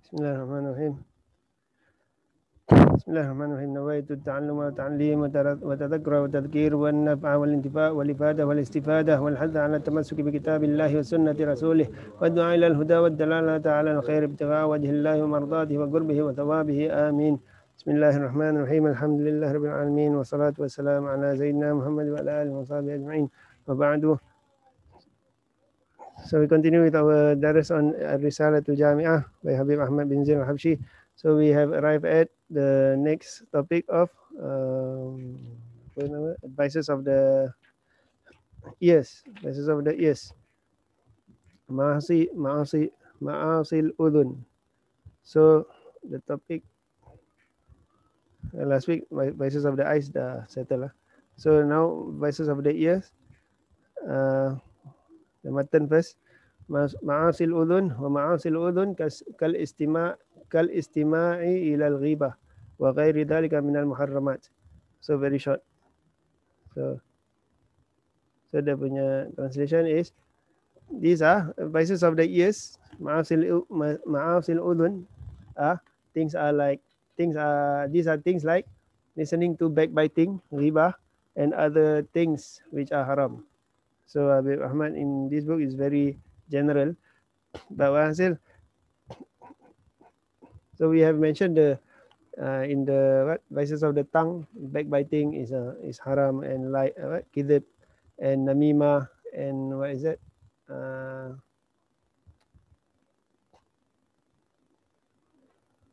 Bismillahirrahmanirrahim. Bismillahirrahmanirrahim. Nawaitu ta'allum wa ta'lim wa tadhakkura wa tadhkir wa an-naf'a wal intifa' wal ifada wal istifadah wal hadda 'ala tamassuki bi kitabillahi wa sunnati rasulih wa du'a ila al-huda wa dalalata 'ala al-khair ibtigha wajhillahi wa mardatihi wa qurbihi wa thawabihi. Amin. Bismillahirrahmanirrahim. Alhamdulillahi rabbil alamin wa salatu wassalamu ala sayyidina Muhammad wa ala alihi wa sahbihi ajma'in. Wa ba'du. So we continue with our daras on Risalatul Jami'ah by Habib Ahmad bin Zain al-Habshi. So we have arrived at the next topic of advices of the ears. Advices of the ears. Ma'asil udhun. So the topic last week, vices of the eyes, dah settle lah. So now vices of the ears. The matan first. Ma'asil udhun wa ma'asil udhun kal istima'i ila al-ghibah wa ghairi dhalika min al-muharramat. So very short. So the punya translation is, these are vices of the ears. Ma'asil udhun these are things like listening to backbiting, ghibah, and other things which are haram. So Habib Ahmad in this book is very general, but so we have mentioned in the vices of the tongue, backbiting is haram, and like kidhib and namima, and what is that?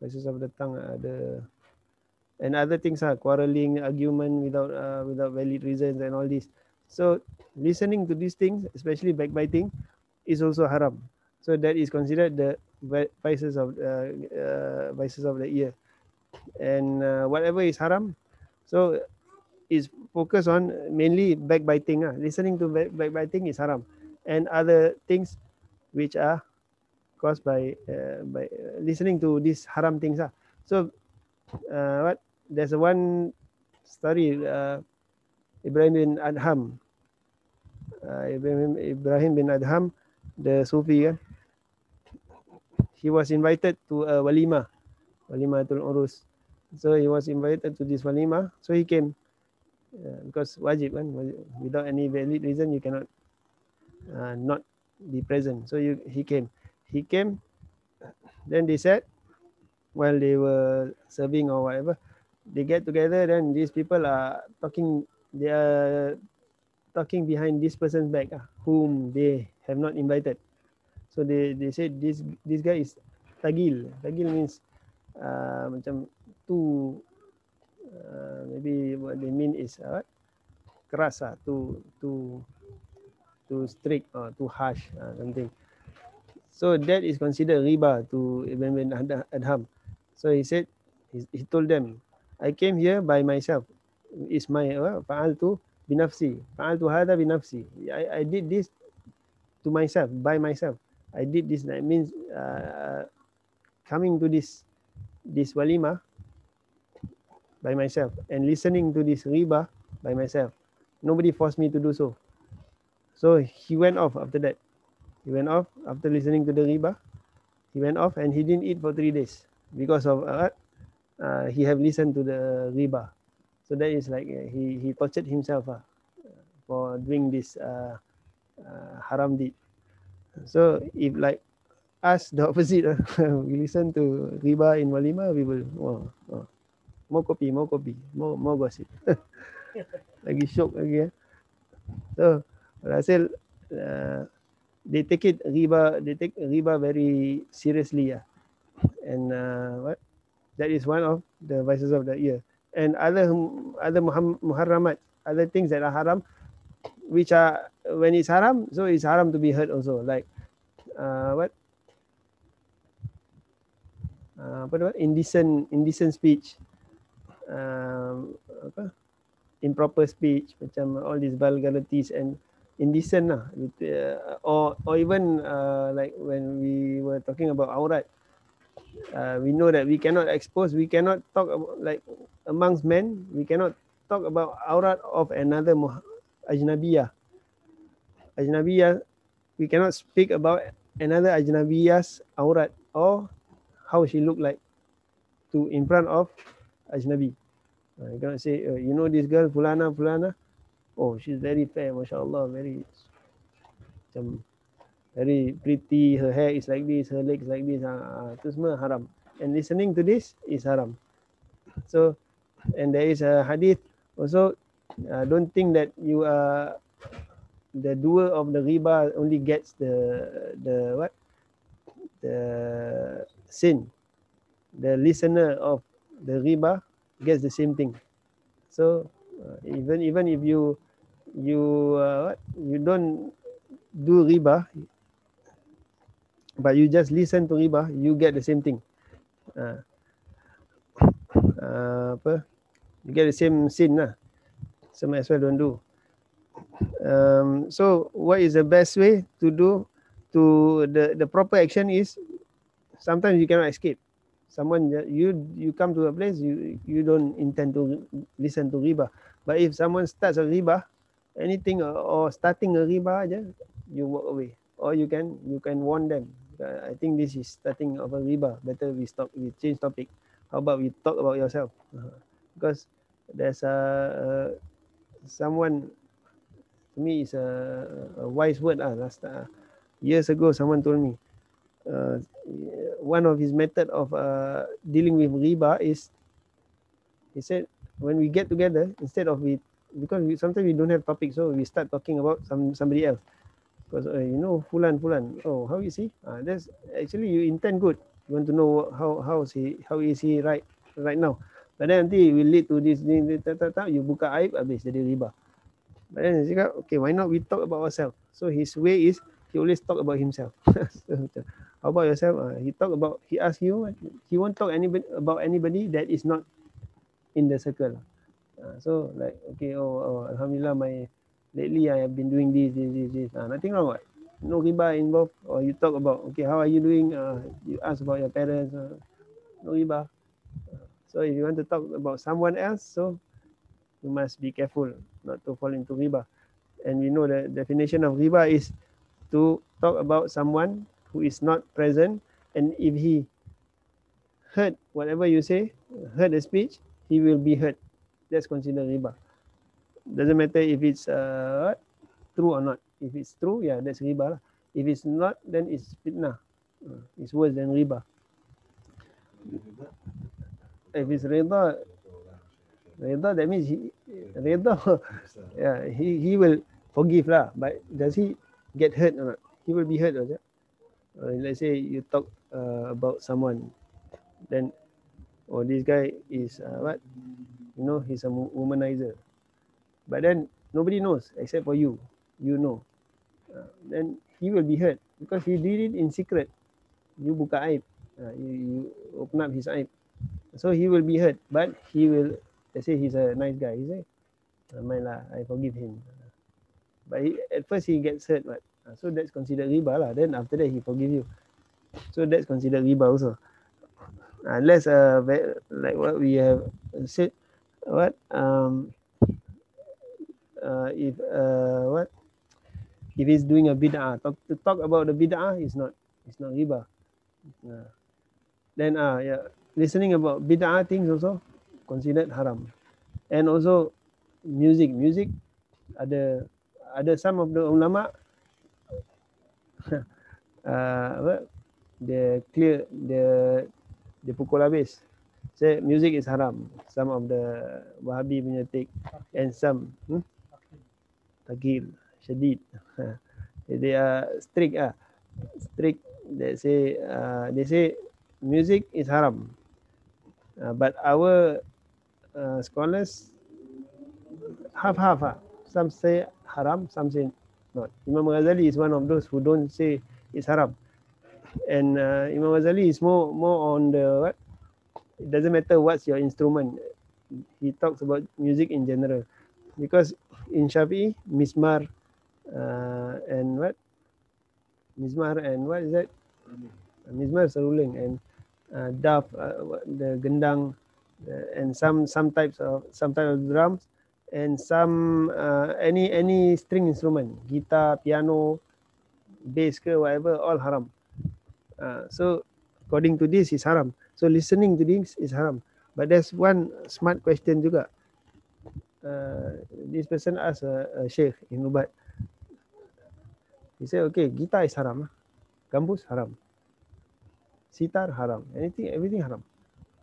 Vices of the tongue and other things are quarreling, argument without valid reasons, and all this. So listening to these things, especially backbiting, is also haram. So that is considered the vices of the ear. And whatever is haram, so is focused on mainly backbiting. Listening to backbiting is haram, and other things which are caused by listening to these haram things. So there's one story, Ibrahim bin Adham. Ibrahim bin Adham, the Sufi, he was invited to a walimatul urus. So he was invited to this walima, so he came because wajib, without any valid reason you cannot not be present. So he came. Then they said, while they were serving or whatever, they get together. Then these people are talking. They are talking behind this person's back, whom they have not invited. So they said this guy is tagil. Tagil means macam too, maybe what they mean is keras, too strict or too harsh, something. So that is considered riba to Ibn bin Adham. So he said, he told them, I came here by myself. It's my fa'altu binafsi. Fa'altu hada binafsi. I did this to myself, by myself. I did this. That means coming to this walima by myself and listening to this riba by myself. Nobody forced me to do so. So he went off after that. He went off after listening to the riba. He went off and he didn't eat for 3 days because of he have listened to the riba. So that is like he tortured himself for doing this haram deed. So if like us, the opposite, we listen to riba in walima, we will more kopi, more gossip. Lagi syok lagi. So hasil they take riba very seriously, and that is one of the vices of the ear. And other muharramat, other things that are haram, which are, when it's haram, so it's haram to be heard also, like indecent speech, improper speech, macam all these vulgarities and indecent or even like when we were talking about aurat, we know that we cannot expose, we cannot talk about, like amongst men, we cannot talk about aurat of another ajnabiyah. We cannot speak about another ajnabiyah's aurat or how she looked like to in front of Ajnabi. You cannot say, you know this girl, Fulana, Fulana. Oh, she's very fair, mashallah, very very pretty. Her hair is like this, her legs like this. Itu semua haram. And listening to this is haram. So, and there is a hadith also. Don't think that you are the doer of the riba only gets the what the sin. The listener of the riba gets the same thing. So even if you you don't do riba, but you just listen to riba, you get the same thing. Apa? You get the same sin lah. So might as well don't do. So what is the best way to do? To the proper action is, sometimes you cannot escape. Someone you come to a place, you don't intend to listen to riba, but if someone starts a riba, anything or starting a riba aja, you walk away, or you can warn them. I think this is starting of a riba. Better we change topic. How about we talk about yourself? Because there's someone, to me is a wise word. Last years ago, someone told me one of his method of dealing with riba is, he said, when we get together, instead of because sometimes we don't have topic, so we start talking about somebody else. Because you know, Fulan, oh, how is he? That's actually, you intend good. You want to know how is he right now. But then nanti will lead to this, you buka aib, habis jadi riba. But then he cakap, okay, why not we talk about ourselves? So his way is, he always talk about himself. So, how about yourself? He ask you, he won't talk about anybody that is not in the circle. So like, okay, alhamdulillah, lately I have been doing this. Nothing wrong, what? No riba involved. Or you talk about, okay, how are you doing? You ask about your parents. No riba. So if you want to talk about someone else, so you must be careful not to fall into riba. And we know the definition of riba is to talk about someone who is not present, and if he heard whatever you say, heard the speech, he will be hurt. That's considered riba. Doesn't matter if it's true or not. If it's true, yeah, that's riba lah. If it's not, then it's fitnah. It's worse than riba. If it's reda, that means he will forgive lah. But does he get hurt or not? He will be hurt also. Let's say you talk about someone, then this guy is he's a womanizer. But then nobody knows except for you. You know. Then he will be hurt because he did it in secret. You buka aib. You open up his aib. So he will be hurt. But he will, let's say he's a nice guy. He say, mind lah, I forgive him. But at first he gets hurt. But, so that's considered riba lah. Then after that he forgive you. So that's considered riba also. Unless like what we have said, if he's doing a bid'ah, to talk about the bid'ah is not riba. Then listening about bid'ah things also considered haram. And also music ada some of the ulama dia pukul habis. Say music is haram. Some of the Wahhabi punya take, and some Tagil, Shadid. They are strict. They say music is haram. But our scholars half. Some say haram, some say not. Imam Ghazali is one of those who don't say it's haram. And Imam Ghazali is more on the it doesn't matter what's your instrument. He talks about music in general. Because in Shafi'i, Mizmar and what is that? Mizmar seruling, and daf, the gendang, and some types of drums, and some any string instrument, guitar, piano, bass ke whatever, all haram. So according to this is haram. So listening to this is haram. But there's one smart question juga. This person asked a sheikh in Ubat. He said, okay, guitar is haram. Gambus haram. Sitar haram. Everything haram.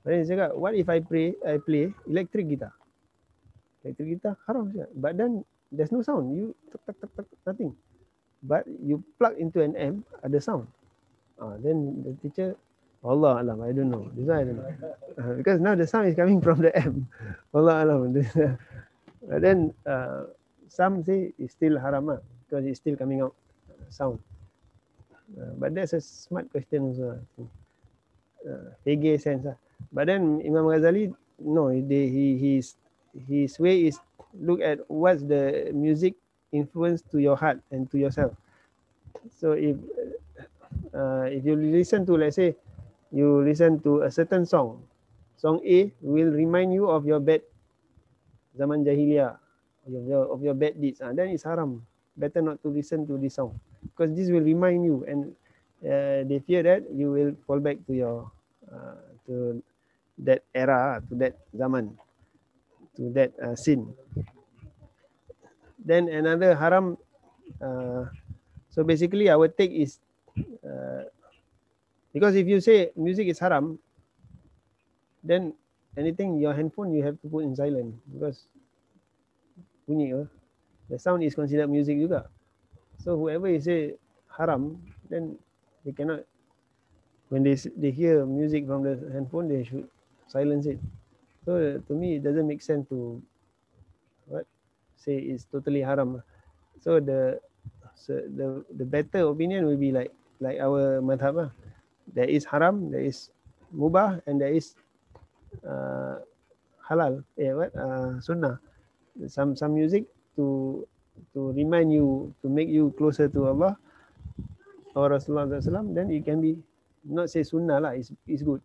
But then he said, what if I play electric guitar? Electric guitar haram. But then there's no sound. You nothing. But you plug into an amp, ada sound. Then the teacher, Allah Alam, I don't know. This one I don't know. Because now the sound is coming from the amp. Allah Alam. But then some say it's still haram because it's still coming out sound. But that's a smart question also. Hege sense. But then Imam Ghazali, no, his way is look at what's the music influence to your heart and to yourself. So if you listen to, let's say, you listen to a certain song A will remind you of your bad zaman jahiliyah, of your bad deeds. Then it's haram. Better not to listen to this song because this will remind you, and they fear that you will fall back to your to that era, to that zaman, to that sin. Then another haram. So basically, our take is because if you say music is haram, then anything your handphone you have to put in silent because bunyi the sound is considered music juga. So whoever you say haram, then they cannot. When they hear music from the handphone, they should silence it. So to me, it doesn't make sense to say it's totally haram. So the better opinion will be like our madhab. There is haram, there is mubah, and there is halal. Sunnah. Some music to remind you, to make you closer to Allah or Rasulullah SAW, then it can be not say sunnah lah. It's good.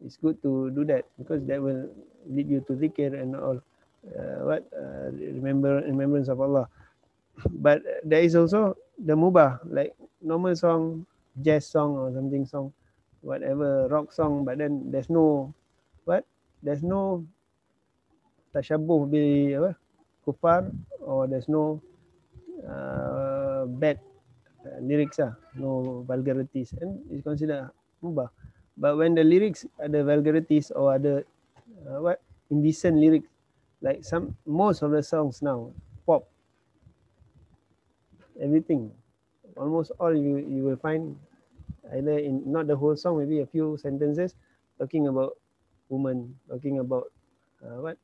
It's good to do that because that will lead you to zikr and all. Remembrance of Allah. But there is also the mubah, like normal song, jazz song or something song, whatever rock song. But then there's no tashabuh bi kufar, or there's no bad lyrics no vulgarities, and it's considered mubah. But when the lyrics are the vulgarities or other indecent lyrics, like most of the songs now, pop, everything, almost all you will find either in not the whole song, maybe a few sentences talking about woman, talking about what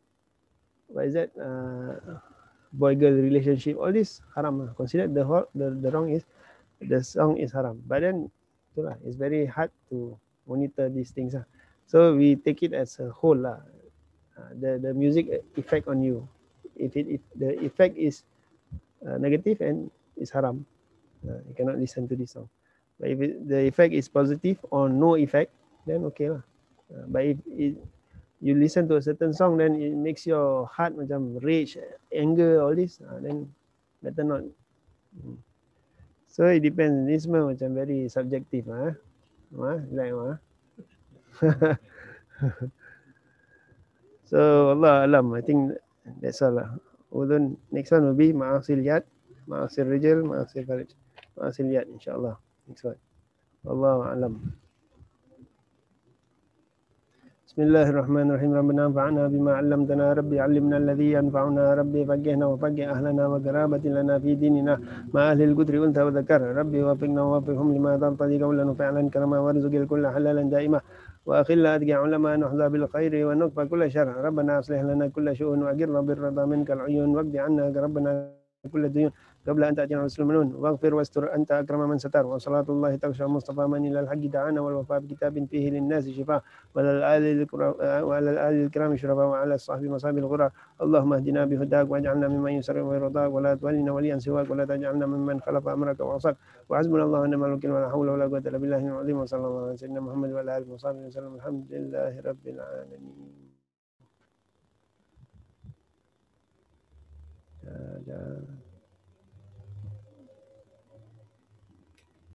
is that boy girl relationship, all this haram. Considered the wrong is the song is haram. But then it's very hard to monitor these things. So we take it as a whole. The music effect on you. If the effect is negative and it's haram, you cannot listen to this song. But if the effect is positive or no effect, then okay lah. But if you listen to a certain song, then it makes your heart macam rage, anger, all this, then better not. So it depends. This semua macam very subjective. So Allah Alam, I think that's all lah. Then next one will be Ma'asil Yad, Ma'asil Rijal, Ma'asil Farij, Ma'asil Yad, insyaAllah. Next one. Allah Alam. بسم الله الرحمن الرحيم. ربنا انفعنا بما علمتنا ربي علمنا الذي ينفعنا ربي فقهنا وفقه أهلنا وقرابة لنا في ديننا مع أهل القدر أنثى وذكر ربي وفقنا ووفقهم لما ترتضي قولا وفعلا كرما وارزق الكل حلالا دائما وأخل أتقى علماء نحظى بالخير ونكفى كل شر ربنا أصلح لنا كل شؤون وأقر بالرضا منك العيون واقض عنا ربنا كل الديون قبل أن تأتينا المسلمون واغفر واستر أنت أكرم من ستر وصلاة الله تغشى المصطفى من إلى الحق دعانا والوفاء بكتاب فيه للناس شفاء وعلى الآل الكرام شرفاء وعلى الصحب مصاب الغرى اللهم اهدنا بهداك واجعلنا ممن يسر ويرضاك ولا تولنا وليا سواك ولا تجعلنا ممن خلف أمرك وعصاك وحسبنا الله ونعم الوكيل ولا حول ولا قوة إلا بالله العظيم وصلى الله على سيدنا محمد وعلى آله وصحبه وسلم الحمد لله رب العالمين.